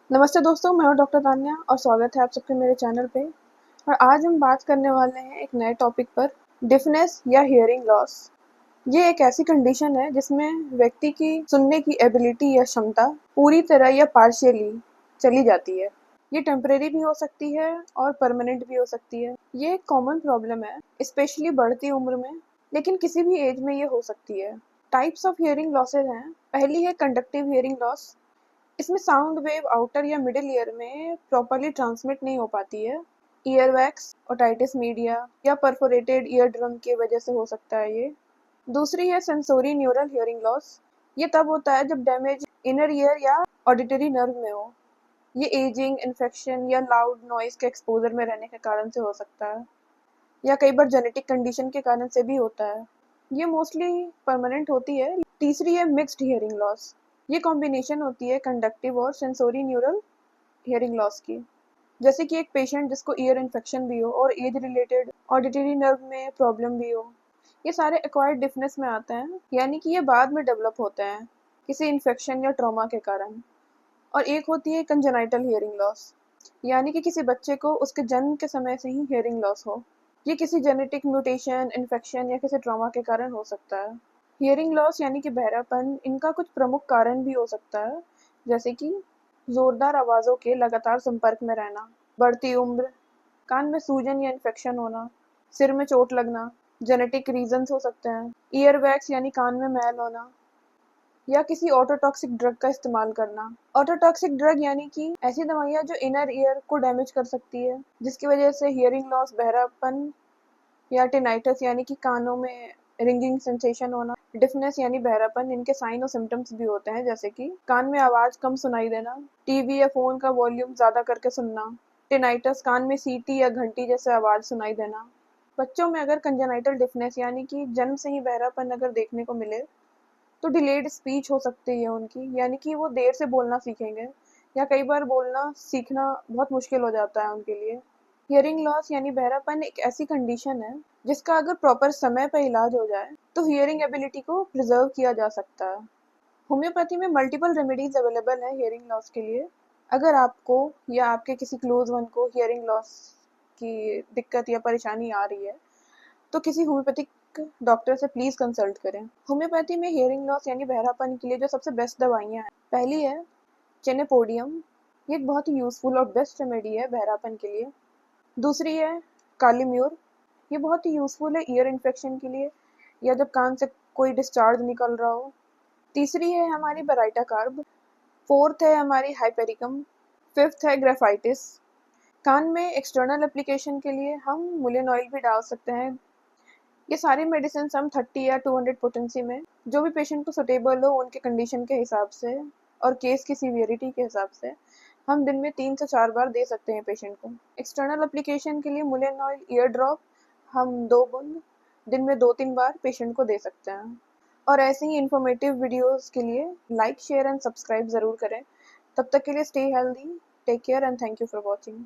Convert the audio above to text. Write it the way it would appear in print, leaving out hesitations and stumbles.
नमस्ते दोस्तों, मैं हूं डॉक्टर तान्या और स्वागत है आप सबके मेरे चैनल पे। और आज हम बात करने वाले हैं एक नए टॉपिक पर, डिफनेस या हियरिंग लॉस। ये एक ऐसी कंडीशन है जिसमें व्यक्ति की सुनने की एबिलिटी या क्षमता पूरी तरह या पार्शियली चली जाती है। ये टेम्परेरी भी हो सकती है और परमानेंट भी हो सकती है। ये एक कॉमन प्रॉब्लम है, स्पेशली बढ़ती उम्र में, लेकिन किसी भी एज में ये हो सकती है। टाइप्स ऑफ हियरिंग लॉसेज हैं। पहली है कंडक्टिव हियरिंग लॉस। इसमें साउंड वेव आउटर या मिडिल ईयर में प्रॉपर्ली ट्रांसमिट नहीं हो पाती है। ईयर वैक्स, ओटाइटिस मीडिया या परफोरेटेड ईयर ड्रम की वजह से हो सकता है ये। दूसरी है सेंसोरी न्यूरल हियरिंग लॉस। ये तब होता है जब डैमेज इनर ईयर या ऑडिटरी नर्व में हो। ये एजिंग, इन्फेक्शन या लाउड नॉइज के एक्सपोजर में रहने के कारण से हो सकता है, या कई बार जेनेटिक कंडीशन के कारण से भी होता है। ये मोस्टली परमानेंट होती है। तीसरी है मिक्स्ड हियरिंग लॉस। ये कॉम्बिनेशन होती है कंडक्टिव और सेंसोरी न्यूरल हियरिंग लॉस की। जैसे कि एक पेशेंट जिसको ईयर इन्फेक्शन भी हो और एज रिलेटेड ऑडिटरी नर्व में प्रॉब्लम भी हो। ये सारे एक्वायर्ड डिफनेस में आते हैं, यानी कि ये बाद में डेवलप होते हैं किसी इन्फेक्शन या ट्रॉमा के कारण। और एक होती है कंजेनाइटल हियरिंग लॉस, यानी कि किसी बच्चे को उसके जन्म के समय से ही हियरिंग लॉस हो। ये किसी जेनेटिक म्यूटेशन, इन्फेक्शन या किसी ट्रॉमा के कारण हो सकता है। हियरिंग लॉस यानी कि बहरापन, इनका कुछ प्रमुख कारण भी हो सकता है, जैसे कि जोरदार आवाज़ों के लगातार संपर्क में रहना, बढ़ती उम्र, कान में सूजन या इन्फेक्शन होना, सिर में चोट लगना, जेनेटिक रीजंस हो सकते हैं, ईयर वैक्स यानी कान में मैल होना, या किसी ऑटोटॉक्सिक ड्रग का इस्तेमाल करना। ऑटोटॉक्सिक ड्रग यानी कि ऐसी दवाइयाँ जो इनर ईयर को डैमेज कर सकती है, जिसकी वजह से हियरिंग लॉस, बहरापन या टिनाइटस यानी कि कानों में रिंगिंग सेंसेशन होना, डिफनेस यानी बहरापन, इनके साइन और सिम्टम्स भी होते हैं, जैसे कि कान में आवाज कम सुनाई देना, टीवी या फोन का वॉल्यूम ज्यादा करके सुनना, टिनाइटस कान में सीटी या घंटी जैसे आवाज सुनाई देना। बच्चों में अगर कंजेनाइटल डिफनेस यानी कि जन्म से ही बहरापन अगर देखने को मिले, तो डिलेड स्पीच हो सकती है उनकी, यानी कि वो देर से बोलना सीखेंगे या कई बार बोलना सीखना बहुत मुश्किल हो जाता है उनके लिए। हियरिंग लॉस यानी बहरापन एक ऐसी कंडीशन है जिसका अगर प्रॉपर समय पर इलाज हो जाए तो हियरिंग एबिलिटी को प्रिजर्व किया जा सकता है। होम्योपैथी में मल्टीपल रेमेडीज अवेलेबल है हियरिंग लॉस के लिए। अगर आपको या आपके किसी क्लोज वन को हियरिंग लॉस की दिक्कत या परेशानी आ रही है, तो किसी होम्योपैथिक डॉक्टर से प्लीज कंसल्ट करें। होम्योपैथी में हियरिंग लॉस यानी बहरापन के लिए जो सबसे बेस्ट दवाइयाँ हैं, पहली है चेनेपोडियम। ये एक बहुत ही यूजफुल और बेस्ट रेमेडी है बहरापन के लिए। दूसरी है कालीम्यूर। ये बहुत ही यूजफुल है ईयर इन्फेक्शन के लिए या जब कान से कोई डिस्चार्ज निकल रहा हो। तीसरी है हमारी बेराइटा कार्ब। फोर्थ है हमारी हाइपेरिकम। फिफ्थ है ग्रेफाइटिस। कान में एक्सटर्नल एप्लीकेशन के लिए हम मुलेन ऑयल भी डाल सकते हैं। ये सारी मेडिसिन हम 30 या 200 पोटेंसी में, जो भी पेशेंट को सुटेबल हो उनके कंडीशन के हिसाब से और केस की सीवियरिटी के हिसाब से, हम दिन में 3 से 4 बार दे सकते हैं पेशेंट को। एक्सटर्नल एप्लीकेशन के लिए मुलेन ऑयल ईयर ड्रॉप हम 2 बूंद दिन में 2-3 बार पेशेंट को दे सकते हैं। और ऐसे ही इन्फॉर्मेटिव वीडियोस के लिए लाइक, शेयर एंड सब्सक्राइब ज़रूर करें। तब तक के लिए stay healthy, take care and thank you for watching.